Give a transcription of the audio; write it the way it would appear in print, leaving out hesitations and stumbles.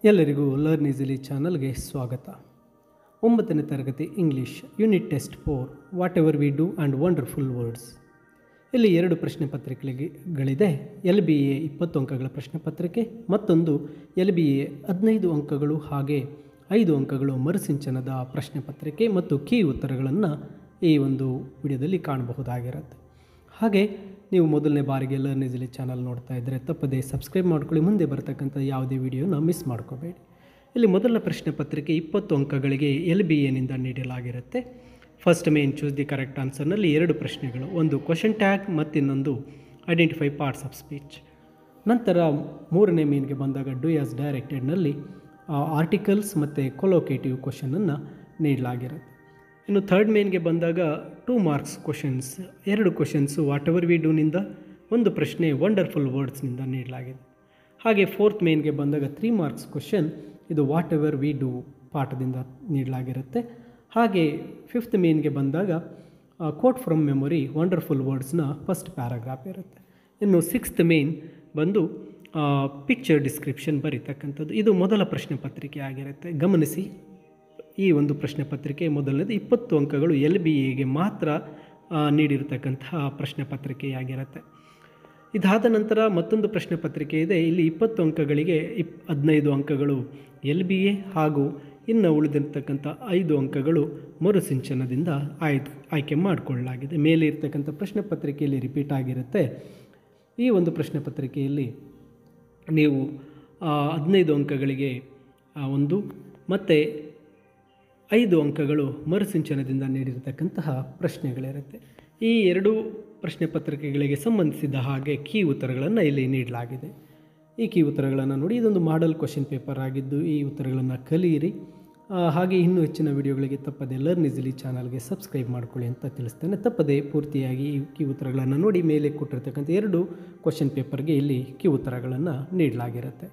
ಎಲ್ಲರಿಗೂ learn easily ಚಾನಲ್ಗೆ ಸ್ವಾಗತ. 9ನೇ ತರಗತಿ English unit test 4 what ever we do and wonderful words. ಇಲ್ಲಿ 2 ಪ್ರಶ್ನೆ ಪತ್ರಿಕೆಗಳಿದೆ. LBA 20 ಅಂಕಗಳ ಪ್ರಶ್ನೆ ಪತ್ರಿಕೆ, ಮತ್ತೊಂದು LBA 15 ಅಂಕಗಳು ಹಾಗೆ 5 ಅಂಕಗಳು ಮರುಸಿಂಚನದ ಪ್ರಶ್ನೆ ಪತ್ರಿಕೆ ಮತ್ತು ಕೀ ಉತ್ತರಗಳನ್ನು ಈ ಒಂದು ವಿಡಿಯೋದಲ್ಲಿ ಕಾಣಬಹುದಾಗಿರುತ್ತೆ. ಹಾಗೆ ನೀವು ಮೊದಲನೇ ಬಾರಿಗೆ ಲರ್ನ್ ಈಸಿಲಿ ಚಾನಲ್ ನೋಡ್ತಾ ಇದ್ದರೆ ತಪ್ಪದೇ ಸಬ್ಸ್ಕ್ರೈಬ್ ಮಾಡ್ಕೊಳ್ಳಿ, ಮುಂದೆ ಬರ್ತಕ್ಕಂಥ ಯಾವುದೇ ವಿಡಿಯೋನ ಮಿಸ್ ಮಾಡ್ಕೋಬೇಡಿ. ಇಲ್ಲಿ ಮೊದಲ ಪ್ರಶ್ನೆ ಪತ್ರಿಕೆ 20 ಅಂಕಗಳಿಗೆ LBAನಿಂದ ನೀಡಲಾಗಿರುತ್ತೆ. First main choose the correct ಆನ್ಸರ್ನಲ್ಲಿ 2 ಪ್ರಶ್ನೆಗಳು, ಒಂದು ಕ್ವಶನ್ ಟ್ಯಾಗ್ ಮತ್ತಿನ್ನೊಂದು ಐಡೆಂಟಿಫೈ ಪಾರ್ಟ್ಸ್ ಆಫ್ ಸ್ಪೀಚ್. ನಂತರ 3ನೇ ಮೇನ್ಗೆ ಬಂದಾಗ ಡೂ ಆಸ್ ಡೈರೆಕ್ಟೆಡ್ನಲ್ಲಿ ಆರ್ಟಿಕಲ್ಸ್ ಮತ್ತು ಕೊಲೋಕೇಟಿವ್ ಕ್ವಶನನ್ನು ನೀಡಲಾಗಿರುತ್ತೆ. ಇನ್ನು ಥರ್ಡ್ ಮೇನ್ಗೆ ಬಂದಾಗ 2 marks questions, 2 questions whatever we ಡೂನಿಂದ, ಒಂದು ಪ್ರಶ್ನೆ ವಂಡರ್ಫುಲ್ ವರ್ಡ್ಸ್ನಿಂದ ನೀಡಲಾಗಿದೆ. ಹಾಗೆ 4th ಮೇನ್ಗೆ ಬಂದಾಗ 3 ಮಾರ್ಕ್ಸ್ ಕ್ವಶನ್, ಇದು ವಾಟ್ ಎವರ್ ವಿ ಡೂ ಪಾಠದಿಂದ ನೀಡಲಾಗಿರುತ್ತೆ. ಹಾಗೆ 5th ಮೇನ್ಗೆ ಬಂದಾಗ ಕೋಟ್ ಫ್ರಮ್ ಮೆಮೊರಿ ವಂಡರ್ಫುಲ್ ವರ್ಡ್ಸ್ನ ಫಸ್ಟ್ ಪ್ಯಾರಾಗ್ರಾಫ್ ಇರುತ್ತೆ. ಇನ್ನು 6th ಮೇನ್ ಬಂದು ಪಿಕ್ಚರ್ ಡಿಸ್ಕ್ರಿಪ್ಷನ್ ಬರೀತಕ್ಕಂಥದ್ದು. ಇದು ಮೊದಲ ಪ್ರಶ್ನೆ ಪತ್ರಿಕೆ ಆಗಿರುತ್ತೆ. ಗಮನಿಸಿ, ಈ ಒಂದು ಪ್ರಶ್ನೆ ಪತ್ರಿಕೆ ಮೊದಲನೇದು 20 ಅಂಕಗಳು LBAಗೆ ಮಾತ್ರ ನೀಡಿರತಕ್ಕಂತಹ ಪ್ರಶ್ನೆ ಪತ್ರಿಕೆಯಾಗಿರುತ್ತೆ. ಇದಾದ ನಂತರ ಮತ್ತೊಂದು ಪ್ರಶ್ನೆ ಪತ್ರಿಕೆ ಇದೆ. ಇಲ್ಲಿ 20 ಅಂಕಗಳಿಗೆ 15 ಅಂಕಗಳು LBA ಹಾಗೂ ಇನ್ನು ಉಳಿದಿರ್ತಕ್ಕಂಥ 5 ಅಂಕಗಳು ಮರುಸಿಂಚನದಿಂದ ಆಯ್ಕೆ ಮಾಡಿಕೊಳ್ಳಲಾಗಿದೆ. ಮೇಲೆ ಇರ್ತಕ್ಕಂಥ ಪ್ರಶ್ನೆ ಪತ್ರಿಕೆಯಲ್ಲಿ ರಿಪೀಟ್ ಆಗಿರುತ್ತೆ. ಈ ಒಂದು ಪ್ರಶ್ನೆ ಪತ್ರಿಕೆಯಲ್ಲಿ ನೀವು 15 ಅಂಕಗಳಿಗೆ 1 ಮತ್ತು 5 ಅಂಕಗಳು ಮರುಸಿಂಚನದಿಂದ ನೀಡಿರತಕ್ಕಂತಹ ಪ್ರಶ್ನೆಗಳಿರುತ್ತೆ. ಈ 2 ಪ್ರಶ್ನೆ ಪತ್ರಿಕೆಗಳಿಗೆ ಸಂಬಂಧಿಸಿದ ಹಾಗೆ ಕೀ ಉತ್ತರಗಳನ್ನು ಇಲ್ಲಿ ನೀಡಲಾಗಿದೆ. ಈ ಕೀ ಉತ್ತರಗಳನ್ನು ನೋಡಿ, ಇದೊಂದು ಮಾಡೆಲ್ ಕ್ವಶನ್ ಪೇಪರ್ ಆಗಿದ್ದು ಈ ಉತ್ತರಗಳನ್ನು ಕಲಿಯಿರಿ. ಹಾಗೆ ಇನ್ನೂ ಹೆಚ್ಚಿನ ವಿಡಿಯೋಗಳಿಗೆ ತಪ್ಪದೆ ಲರ್ನ್ ಈಸಿಲಿ ಚಾನಲ್ಗೆ ಸಬ್ಸ್ಕ್ರೈಬ್ ಮಾಡ್ಕೊಳ್ಳಿ ಅಂತ ತಿಳಿಸ್ತೇನೆ. ತಪ್ಪದೆ ಪೂರ್ತಿಯಾಗಿ ಈ ಕೀ ಉತ್ತರಗಳನ್ನು ನೋಡಿ. ಮೇಲೆ ಕೊಟ್ಟಿರ್ತಕ್ಕಂಥ 2 ಕ್ವಶನ್ ಪೇಪರ್ಗೆ ಇಲ್ಲಿ ಕೀ ಉತ್ತರಗಳನ್ನು ನೀಡಲಾಗಿರುತ್ತೆ.